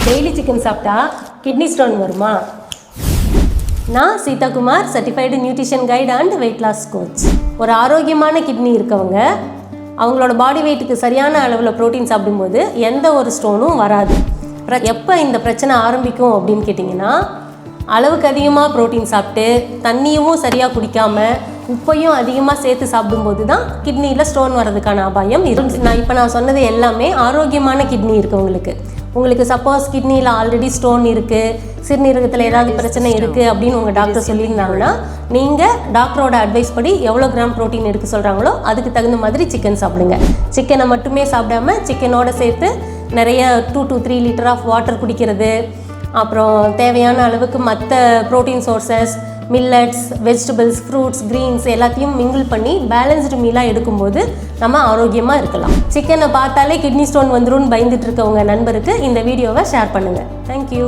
Daily chicken சாப்பிட்டா kidney stone வருமா? நான் Seethakumar, certified nutrition guide and weight loss coach. ஒரு ஆரோக்கியமான கிட்னி இருக்கவங்க அவங்களோட பாடி வெயிட்டுக்கு சரியான அளவில் ப்ரோட்டீன் சாப்பிடும்போது எந்த ஒரு ஸ்டோனும் வராது. எப்போ இந்த பிரச்சனை ஆரம்பிக்கும் அப்படின்னு கேட்டிங்கன்னா, அளவுக்கு அதிகமாக ப்ரோட்டீன் சாப்பிட்டு தண்ணியும் சரியாக குடிக்காமல் உப்பையும் அதிகமாக சேர்த்து சாப்பிடும்போது தான் கிட்னியில் ஸ்டோன் வர்றதுக்கான அபாயம் இருக்கு. நான் சொன்னது எல்லாமே ஆரோக்கியமான கிட்னி இருக்குது உங்களுக்கு சப்போஸ் கிட்னியில் ஆல்ரெடி ஸ்டோன் இருக்குது, சிறுநீரகத்தில் ஏதாவது பிரச்சனை இருக்குது அப்படின்னு உங்கள் டாக்டர் சொல்லியிருந்தாங்கன்னா, நீங்கள் டாக்டரோட அட்வைஸ் படி எவ்வளோ கிராம் ப்ரோட்டீன் எடுக்க சொல்கிறாங்களோ அதுக்கு தகுந்த மாதிரி சிக்கன் சாப்பிடுங்க. சிக்கனை மட்டுமே சாப்பிடாம சிக்கனோட சேர்த்து நிறைய 2 to 3 லிட்டர் ஆஃப் வாட்டர் குடிக்கிறது, அப்புறம் தேவையான அளவுக்கு மற்ற protein sources, millets, vegetables, fruits, greens எல்லாத்தையும் மிங்கிள் பண்ணி பேலன்ஸ்டு மீலாக எடுக்கும்போது நம்ம ஆரோக்கியமாக இருக்கலாம். சிக்கனை பார்த்தாலே கிட்னி ஸ்டோன் வந்துரும்னு பயந்துட்டு இருக்கவங்க நண்பருக்கு இந்த வீடியோவை ஷேர் பண்ணுங்கள். தேங்க்யூ.